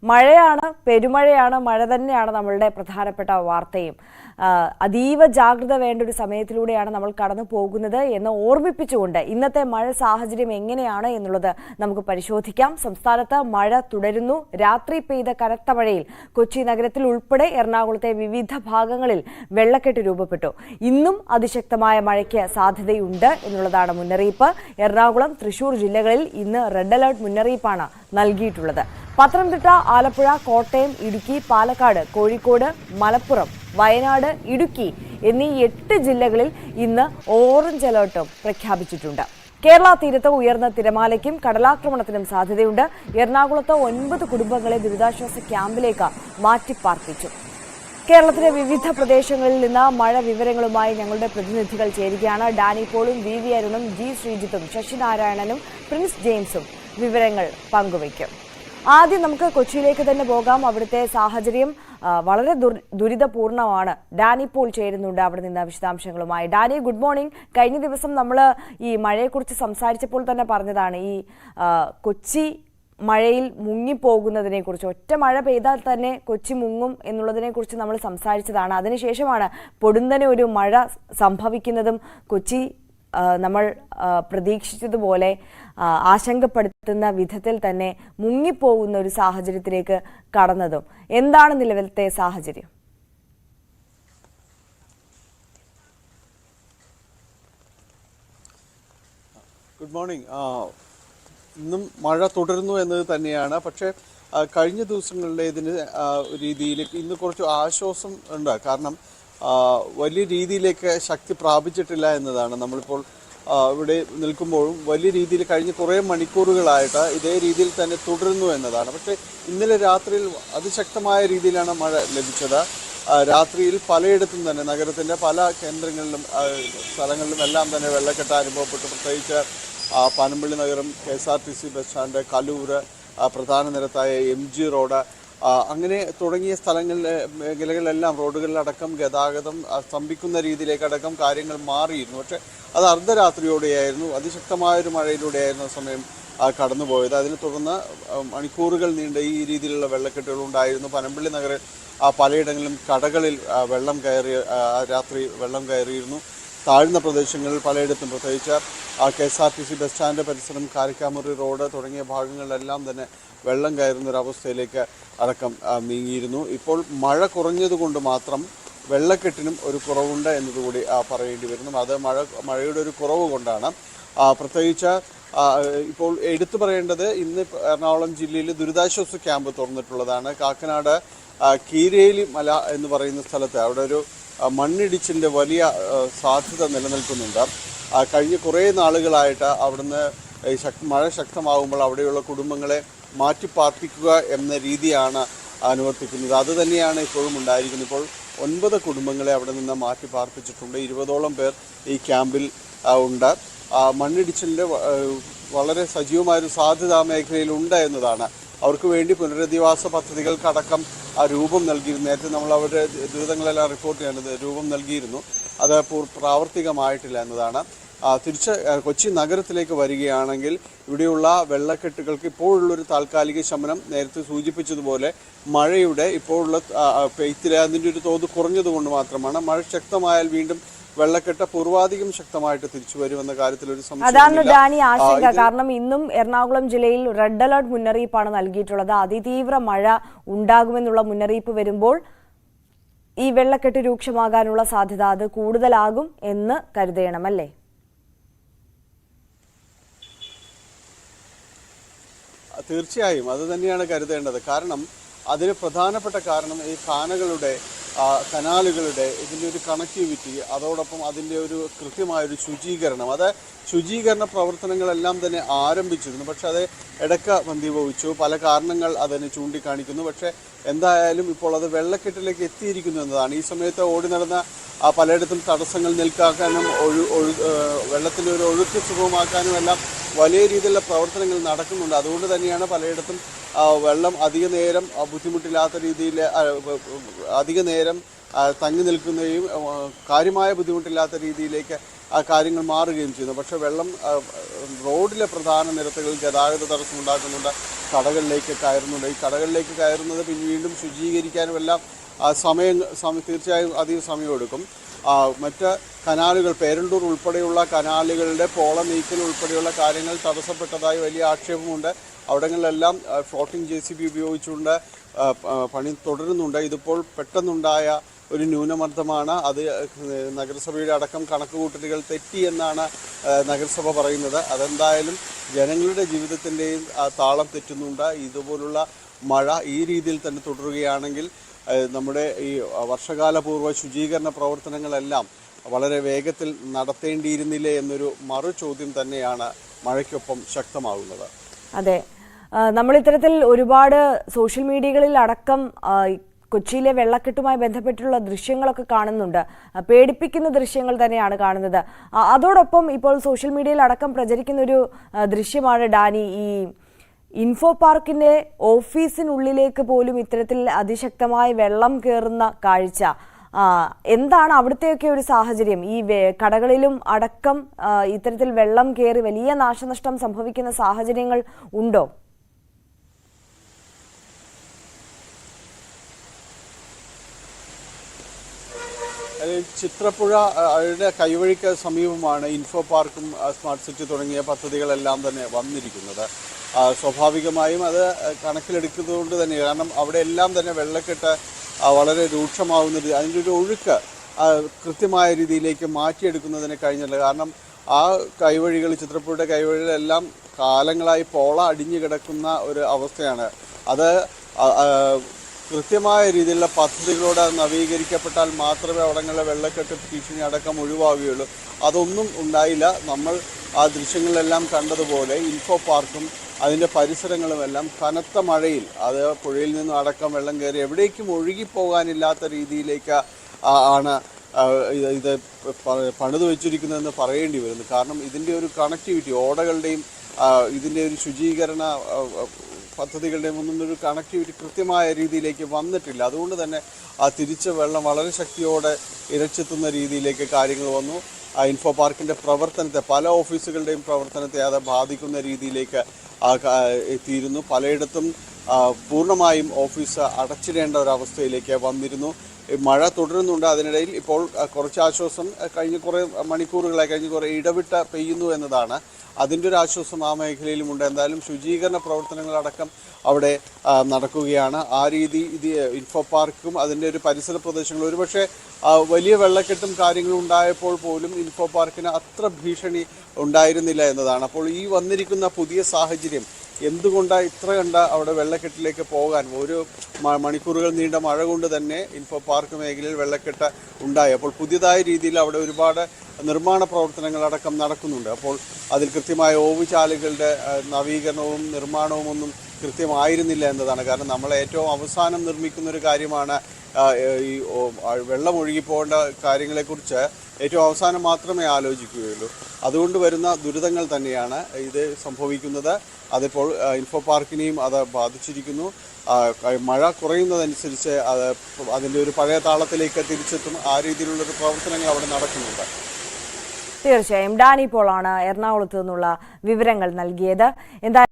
മഴയാണ്, പെരുമഴയാണ്, മഴ തന്നെയാണ് നമ്മളുടെ പ്രധാനപ്പെട്ട വാർത്തയും. അതീവ ജാഗ്രത വേണ്ട ഒരു സമയത്തിലൂടെയാണ് നമ്മൾ കടന്നു പോകുന്നത് എന്ന് ഓർമ്മിപ്പിച്ചുകൊണ്ട് ഇന്നത്തെ മഴ സാഹചര്യം എങ്ങനെയാണ് എന്നുള്ളത് നമുക്ക് പരിശോധിക്കാം. സംസ്ഥാനത്ത് മഴ തുടരുന്നു. രാത്രി പെയ്ത കനത്ത മഴയിൽ കൊച്ചി നഗരത്തിൽ ഉൾപ്പെടെ എറണാകുളത്തെ വിവിധ ഭാഗങ്ങളിൽ വെള്ളക്കെട്ട് രൂപപ്പെട്ടു. ഇന്നും അതിശക്തമായ മഴയ്ക്ക് സാധ്യതയുണ്ട് എന്നുള്ളതാണ് മുന്നറിയിപ്പ്. എറണാകുളം, തൃശൂർ ജില്ലകളിൽ ഇന്ന് റെഡ് അലർട്ട് മുന്നറിയിപ്പാണ് നൽകിയിട്ടുള്ളത്. പത്തനംതിട്ട, ആലപ്പുഴ, കോട്ടയം, ഇടുക്കി, പാലക്കാട്, കോഴിക്കോട്, മലപ്പുറം, വയനാട്, ഇടുക്കി എന്നീ 8 ജില്ലകളിൽ ഇന്ന് ഓറഞ്ച് അലർട്ടും പ്രഖ്യാപിച്ചിട്ടുണ്ട്. കേരള തീരത്ത് ഉയർന്ന തിരമാലയ്ക്കും കടലാക്രമണത്തിനും സാധ്യതയുണ്ട്. എറണാകുളത്ത് 9 കുടുംബങ്ങളെ ദുരിതാശ്വാസ ക്യാമ്പിലേക്ക് മാറ്റിപ്പാർപ്പിച്ചു. കേരളത്തിലെ വിവിധ പ്രദേശങ്ങളിൽ നിന്ന് മഴ വിവരങ്ങളുമായി ഞങ്ങളുടെ പ്രതിനിധികൾ ചേരുകയാണ്. ഡാനി പോളും, വി അരുണും, ജി ശ്രീജിത്തും, ശശിനാരായണനും, പ്രിൻസ് ജെയിംസും വിവരങ്ങൾ പങ്കുവയ്ക്കും. ആദ്യം നമുക്ക് കൊച്ചിയിലേക്ക് തന്നെ പോകാം. അവിടുത്തെ സാഹചര്യം വളരെ ദുരിതപൂർണമാണ്. ഡാനി പോൾ ചേരുന്നുണ്ട് അവിടെ നിന്ന് വിശദാംശങ്ങളുമായി. Danny, good morning. കഴിഞ്ഞ ദിവസം നമ്മൾ ഈ മഴയെക്കുറിച്ച് സംസാരിച്ചപ്പോൾ തന്നെ പറഞ്ഞതാണ് ഈ കൊച്ചി മഴയിൽ മുങ്ങിപ്പോകുന്നതിനെ കുറിച്ച്. ഒറ്റ മഴ പെയ്താൽ തന്നെ കൊച്ചി മുങ്ങും എന്നുള്ളതിനെ കുറിച്ച് നമ്മൾ സംസാരിച്ചതാണ്. അതിനുശേഷമാണ് പൊടുന്നനെ ഒരു മഴ സംഭവിക്കുന്നതും കൊച്ചി നമ്മൾ പ്രതീക്ഷിച്ചതുപോലെ ആശങ്കപ്പെടുത്തുന്ന വിധത്തിൽ തന്നെ മുങ്ങിപ്പോകുന്ന ഒരു സാഹചര്യത്തിലേക്ക് കടന്നതും. എന്താണ് നിലവിലത്തെ സാഹചര്യം? Good morning. ഇന്നും മഴ തുടരുന്നു എന്നത് തന്നെയാണ്. പക്ഷേ കഴിഞ്ഞ ദിവസങ്ങളിലെ ഇതിന് രീതിയിൽ ഇന്ന് കുറച്ച് ആശ്വാസം ഉണ്ട്. കാരണം വലിയ രീതിയിലേക്ക് ശക്തി പ്രാപിച്ചിട്ടില്ല എന്നതാണ്. നമ്മളിപ്പോൾ ഇവിടെ നിൽക്കുമ്പോഴും വലിയ രീതിയിൽ കഴിഞ്ഞ കുറേ മണിക്കൂറുകളായിട്ട് ഇതേ രീതിയിൽ തന്നെ തുടരുന്നു എന്നതാണ്. പക്ഷേ ഇന്നലെ രാത്രിയിൽ അതിശക്തമായ രീതിയിലാണ് മഴ ലഭിച്ചത്. രാത്രിയിൽ പലയിടത്തും തന്നെ നഗരത്തിൻ്റെ പല കേന്ദ്രങ്ങളിലും സ്ഥലങ്ങളിലും എല്ലാം തന്നെ വെള്ളക്കെട്ട് അനുഭവപ്പെട്ടു. പ്രത്യേകിച്ച് പനമ്പള്ളി നഗരം, KSRTC ബസ് സ്റ്റാൻഡ്, കലൂർ, പ്രധാന നിരത്തായ MG റോഡ്, അങ്ങനെ തുടങ്ങിയ സ്ഥലങ്ങളിലെ മേഖലകളിലെല്ലാം റോഡുകളിലടക്കം ഗതാഗതം സ്തംഭിക്കുന്ന രീതിയിലേക്കടക്കം കാര്യങ്ങൾ മാറിയിരുന്നു. പക്ഷേ അത് അർദ്ധരാത്രിയോടെയായിരുന്നു, അതിശക്തമായൊരു മഴയിലൂടെയായിരുന്നു ആ സമയം കടന്നുപോയത്. അതിനെ തുടർന്ന് മണിക്കൂറുകൾ നീണ്ട ഈ രീതിയിലുള്ള വെള്ളക്കെട്ടുകൾ ഉണ്ടായിരുന്നു. പനമ്പള്ളി നഗരം പലയിടങ്ങളിലും കടകളിൽ വെള്ളം കയറി, രാത്രി വെള്ളം കയറിയിരുന്നു. താഴ്ന്ന പ്രദേശങ്ങളിൽ പലയിടത്തും, പ്രത്യേകിച്ച് KSRTC ബസ് സ്റ്റാൻഡ് പരിസരം, കാരിക്കാമുറി റോഡ് തുടങ്ങിയ ഭാഗങ്ങളിലെല്ലാം തന്നെ വെള്ളം കയറുന്നൊരവസ്ഥയിലേക്ക് അടക്കം നീങ്ങിയിരുന്നു. ഇപ്പോൾ മഴ കുറഞ്ഞതുകൊണ്ട് മാത്രം വെള്ളക്കെട്ടിനും ഒരു കുറവുണ്ട് എന്നതുകൂടി പറയേണ്ടി വരുന്നു. അത് മഴയുടെ ഒരു കുറവ് കൊണ്ടാണ്. പ്രത്യേകിച്ച് ഇപ്പോൾ എടുത്തു പറയേണ്ടത്, ഇന്ന് എറണാകുളം ജില്ലയിൽ ദുരിതാശ്വാസ ക്യാമ്പ് തുറന്നിട്ടുള്ളതാണ്. കാക്കനാട് കീരേലി മല എന്ന് പറയുന്ന സ്ഥലത്ത് അവിടെ ഒരു മണ്ണിടിച്ചിലിൻ്റെ വലിയ സാധ്യത നിലനിൽക്കുന്നുണ്ട്. കഴിഞ്ഞ കുറേ നാളുകളായിട്ട് അവിടുന്ന് മഴ ശക്തമാകുമ്പോൾ അവിടെയുള്ള കുടുംബങ്ങളെ മാറ്റിപ്പാർപ്പിക്കുക എന്ന രീതിയാണ് അനുവർത്തിക്കുന്നത്. അതുതന്നെയാണ് ഇപ്പോഴും ഉണ്ടായിരിക്കുന്നത്. ഇപ്പോൾ 9 കുടുംബങ്ങളെ അവിടെ നിന്ന് മാറ്റിപ്പാർപ്പിച്ചിട്ടുണ്ട്. 20ഓളം പേർ ഈ ക്യാമ്പിൽ ഉണ്ട്. മണ്ണിടിച്ചിലിൻ്റെ വളരെ സജീവമായൊരു സാധ്യത ആ മേഖലയിലുണ്ട് എന്നതാണ്. അവർക്ക് വേണ്ടി പുനരധിവാസ പദ്ധതികൾക്കടക്കം രൂപം നൽകിയിരുന്നു. നേരത്തെ നമ്മൾ അവരുടെ ദുരിതങ്ങളെല്ലാം റിപ്പോർട്ട് ചെയ്യേണ്ടത് രൂപം നൽകിയിരുന്നു. അത് പ്രാവർത്തികമായിട്ടില്ല എന്നതാണ്. തിരിച്ച് കൊച്ചി നഗരത്തിലേക്ക് വരികയാണെങ്കിൽ ഇവിടെയുള്ള വെള്ളക്കെട്ടുകൾക്ക് ഇപ്പോഴുള്ളൊരു താൽക്കാലിക ശമനം, നേരത്തെ സൂചിപ്പിച്ചതുപോലെ മഴയുടെ ഇപ്പോഴുള്ള പെയ്ത്തിലെ അതിൻ്റെ ഒരു തോത് കുറഞ്ഞതുകൊണ്ട് മാത്രമാണ്. മഴ ശക്തമായാൽ വീണ്ടും വെള്ളക്കെട്ട് പൂർവാധികം ശക്തമായിട്ട് തിരിച്ചു വരുമെന്ന കാര്യത്തിൽ ഒരു സംശയം. അതാണ് ഡാനി ആശങ്ക. കാരണം ഇന്നും എറണാകുളം ജില്ലയിൽ റെഡ് അലർട്ട് മുന്നറിയിപ്പാണ് നൽകിയിട്ടുള്ളത്. അതിതീവ്ര മഴ ഉണ്ടാകുമെന്നുള്ള മുന്നറിയിപ്പ് വരുമ്പോൾ ഈ വെള്ളക്കെട്ട് രൂക്ഷമാകാനുള്ള സാധ്യത അത് കൂടുതലാകും എന്ന് കരുതണം, അല്ലേ? തീർച്ചയായും അത് തന്നെയാണ് കരുതേണ്ടത്. കാരണം അതിന് പ്രധാനപ്പെട്ട കാരണം ഈ കനാലുകളുടെ ഇതിൻ്റെ ഒരു കണക്ടിവിറ്റി, അതോടൊപ്പം അതിൻ്റെ ഒരു കൃത്യമായൊരു ശുചീകരണം, അത് ശുചീകരണ പ്രവർത്തനങ്ങളെല്ലാം തന്നെ ആരംഭിച്ചിരുന്നു. പക്ഷെ അത് ഇടയ്ക്ക് മന്ദീഭവിച്ചു. പല കാരണങ്ങൾ അതിന് ചൂണ്ടിക്കാണിക്കുന്നു. പക്ഷേ എന്തായാലും ഇപ്പോൾ അത് വെള്ളക്കെട്ടിലേക്ക് എത്തിയിരിക്കുന്നു എന്നതാണ്. ഈ സമയത്ത് ഓടി നടന്ന പലയിടത്തും തടസ്സങ്ങൾ നീക്കാനും വെള്ളത്തിൻ്റെ ഒരു ഒഴുക്ക് സുഗമമാക്കാനും എല്ലാം വലിയ രീതിയിലുള്ള പ്രവർത്തനങ്ങൾ നടക്കുന്നുണ്ട്. അതുകൊണ്ട് തന്നെയാണ് പലയിടത്തും വെള്ളം അധിക നേരം ബുദ്ധിമുട്ടില്ലാത്ത രീതിയിൽ അധിക നേരം തങ്ങി നിൽക്കുന്നതും കാര്യമായ ബുദ്ധിമുട്ടില്ലാത്ത രീതിയിലേക്ക് കാര്യങ്ങൾ മാറുകയും ചെയ്യുന്നു. പക്ഷേ വെള്ളം റോഡിലെ പ്രധാന നിരത്തുകളിൽ ഗതാഗത തടസ്സമുണ്ടാക്കുന്നുണ്ട്, കടകളിലേക്ക് കയറുന്നുണ്ട്. ഈ കടകളിലേക്ക് കയറുന്നത് വീണ്ടും ശുചീകരിക്കാനും എല്ലാം തീർച്ചയായും അധികം സമയമെടുക്കും. മറ്റ് കനാലുകൾ, പേരണ്ടൂർ ഉൾപ്പെടെയുള്ള കനാലുകളുടെ പോള നീക്കൽ ഉൾപ്പെടെയുള്ള കാര്യങ്ങൾ തടസ്സപ്പെട്ടതായി വലിയ ആക്ഷേപമുണ്ട്. അവിടങ്ങളിലെല്ലാം ഫ്ലോട്ടിംഗ് JCB ഉപയോഗിച്ചുകൊണ്ട് പണി തുടരുന്നുണ്ട്. ഇതിപ്പോൾ പെട്ടെന്നുണ്ടായ ഒരു ന്യൂനമർദ്ദമാണ്. അത് നഗരസഭയുടെ അടക്കം കണക്കുകൂട്ടലുകൾ തെറ്റി എന്നാണ് നഗരസഭ പറയുന്നത്. അതെന്തായാലും ജനങ്ങളുടെ ജീവിതത്തിൻ്റെയും താളം തെറ്റുന്നുണ്ട്. ഇതുപോലുള്ള മഴ ഈ രീതിയിൽ തന്നെ തുടരുകയാണെങ്കിൽ നമ്മുടെ ഈ വർഷകാലപൂർവ്വ ശുചീകരണ പ്രവർത്തനങ്ങളെല്ലാം വളരെ വേഗത്തിൽ നടത്തേണ്ടിയിരുന്നില്ലേ എന്നൊരു മറു ചോദ്യം തന്നെയാണ് മഴയ്ക്കൊപ്പം ശക്തമാകുന്നത്. അതെ, നമ്മൾ ഇത്തരത്തിൽ ഒരുപാട് സോഷ്യൽ മീഡിയകളിൽ അടക്കം കൊച്ചിയിലെ വെള്ളക്കെട്ടുമായി ബന്ധപ്പെട്ടുള്ള ദൃശ്യങ്ങളൊക്കെ കാണുന്നുണ്ട്. പേടിപ്പിക്കുന്ന ദൃശ്യങ്ങൾ തന്നെയാണ് കാണുന്നത്. അതോടൊപ്പം ഇപ്പോൾ സോഷ്യൽ മീഡിയയിൽ അടക്കം പ്രചരിക്കുന്ന ഒരു ദൃശ്യമാണ് ഡാനി, ഈ ഇൻഫോ പാർക്കിന്റെ ഓഫീസിനുള്ളിലേക്ക് പോലും ഇത്തരത്തിൽ അതിശക്തമായി വെള്ളം കയറുന്ന കാഴ്ച. എന്താണ് അവിടുത്തെയൊക്കെ ഒരു സാഹചര്യം? ഈ കടകളിലും അടക്കം ഇത്തരത്തിൽ വെള്ളം കയറി വലിയ നാശനഷ്ടം സംഭവിക്കുന്ന സാഹചര്യങ്ങൾ ഉണ്ടോ? ചിത്രപ്പുഴയുടെ കൈവഴിക്ക് സമീപമാണ് ഇൻഫോ പാർക്കും സ്മാർട്ട് സിറ്റി തുടങ്ങിയ പദ്ധതികളെല്ലാം തന്നെ വന്നിരിക്കുന്നത്. സ്വാഭാവികമായും അത് കണക്കിലെടുക്കുന്നതുകൊണ്ട് തന്നെ, കാരണം അവിടെ എല്ലാം തന്നെ വെള്ളക്കെട്ട് വളരെ രൂക്ഷമാവുന്നത്, അതിൻ്റെ ഒരു ഒഴുക്ക് കൃത്യമായ രീതിയിലേക്ക് മാറ്റിയെടുക്കുന്നതിന് കഴിഞ്ഞില്ല. കാരണം ആ കൈവഴികൾ, ചിത്രപ്പുഴയുടെ കൈവഴികളെല്ലാം കാലങ്ങളായി പോള അടിഞ്ഞു കിടക്കുന്ന ഒരു അവസ്ഥയാണ്. അത് കൃത്യമായ രീതിയിലുള്ള പദ്ധതികളോട് നവീകരിക്കപ്പെട്ടാൽ മാത്രമേ അവിടങ്ങളിലെ വെള്ളക്കെട്ട് ഭീഷണി അടക്കം ഒഴിവാകുകയുള്ളൂ. അതൊന്നും ഉണ്ടായില്ല. നമ്മൾ ആ ദൃശ്യങ്ങളിലെല്ലാം കണ്ടതുപോലെ ഇൻഫോ പാർക്കും അതിൻ്റെ പരിസരങ്ങളുമെല്ലാം കനത്ത മഴയിൽ, അത് പുഴയിൽ നിന്നും അടക്കം വെള്ളം കയറി എവിടേക്കും ഒഴുകിപ്പോകാനില്ലാത്ത രീതിയിലേക്ക് ആണ് ഇത് പണിത് വെച്ചിരിക്കുന്നതെന്ന് പറയേണ്ടി വരുന്നു. കാരണം ഇതിൻ്റെ ഒരു കണക്ടിവിറ്റി, ഓടകളുടെയും ഇതിൻ്റെ ഒരു ശുചീകരണ പദ്ധതികളുടെയും ഒന്നും ഒരു കണക്ടിവിറ്റി കൃത്യമായ രീതിയിലേക്ക് വന്നിട്ടില്ല. അതുകൊണ്ട് തന്നെ ആ തിരിച്ച വെള്ളം വളരെ ശക്തിയോടെ ഇരച്ചെത്തുന്ന രീതിയിലേക്ക് കാര്യങ്ങൾ വന്നു. ഇൻഫോ പാർക്കിൻ്റെ പ്രവർത്തനത്തെ, പല ഓഫീസുകളുടെയും പ്രവർത്തനത്തെ അത് ബാധിക്കുന്ന രീതിയിലേക്ക് എത്തിയിരുന്നു. പലയിടത്തും പൂർണ്ണമായും ഓഫീസ് അടച്ചിടേണ്ട ഒരവസ്ഥയിലേക്ക് വന്നിരുന്നു. മഴ തുടരുന്നുണ്ട്. അതിനിടയിൽ ഇപ്പോൾ കുറച്ച് ആശ്വാസം കഴിഞ്ഞ കുറേ മണിക്കൂറുകളായി, കഴിഞ്ഞ കുറേ ഇടവിട്ട് പെയ്യുന്നു എന്നതാണ്. അതിൻ്റെ ഒരു ആശ്വാസം ആ മേഖലയിലുമുണ്ട്. എന്തായാലും ശുചീകരണ പ്രവർത്തനങ്ങളടക്കം അവിടെ നടക്കുകയാണ്. ആ രീതി ഇത് ഇൻഫോ പാർക്കും അതിൻ്റെ ഒരു പരിസര പ്രദേശങ്ങളും, ഒരുപക്ഷെ വലിയ വെള്ളക്കെട്ടും കാര്യങ്ങളും ഉണ്ടായപ്പോൾ പോലും ഇൻഫോ പാർക്കിന് അത്ര ഭീഷണി ഉണ്ടായിരുന്നില്ല എന്നതാണ്. അപ്പോൾ ഈ വന്നിരിക്കുന്ന പുതിയ സാഹചര്യം എന്തുകൊണ്ടാണ് ഇത്ര കണ്ട അവിടെ വെള്ളക്കെട്ടിലേക്ക് പോകാൻ? ഒരു മണിക്കൂറുകൾ നീണ്ട മഴ കൊണ്ട് തന്നെ ഇൻഫോ പാർക്ക് മേഖലയിൽ വെള്ളക്കെട്ട് ഉണ്ടായി. അപ്പോൾ പുതിയതായ രീതിയിൽ അവിടെ ഒരുപാട് നിർമ്മാണ പ്രവർത്തനങ്ങളടക്കം നടക്കുന്നുണ്ട്. അപ്പോൾ അതിൽ കൃത്യമായ ഓവുചാലുകളുടെ നവീകരണവും നിർമ്മാണവും ഒന്നും കൃത്യമായിരുന്നില്ല എന്നതാണ്. കാരണം നമ്മൾ ഏറ്റവും അവസാനം നിർമ്മിക്കുന്ന ഒരു കാര്യമാണ് ഈ വെള്ളം ഒഴുകിപ്പോകേണ്ട കാര്യങ്ങളെക്കുറിച്ച് ഏറ്റവും അവസാനം മാത്രമേ ആലോചിക്കുകയുള്ളൂ. അതുകൊണ്ട് വരുന്ന ദുരിതങ്ങൾ തന്നെയാണ് ഇത് സംഭവിക്കുന്നത്. അതിപ്പോൾ ഇൻഫോ പാർക്കിനെയും അത് ബാധിച്ചിരിക്കുന്നു. മഴ കുറയുന്നതനുസരിച്ച് അതിൻ്റെ ഒരു പഴയ താളത്തിലേക്ക് തിരിച്ചെത്തും. ആ രീതിയിലുള്ളൊരു പ്രവർത്തനങ്ങൾ അവിടെ നടക്കുന്നുണ്ട്. തീർച്ചയായും ഡാനി പോളാണ് എറണാകുളത്ത് നിന്നുള്ള വിവരങ്ങൾ നൽകിയത്. എന്തായാലും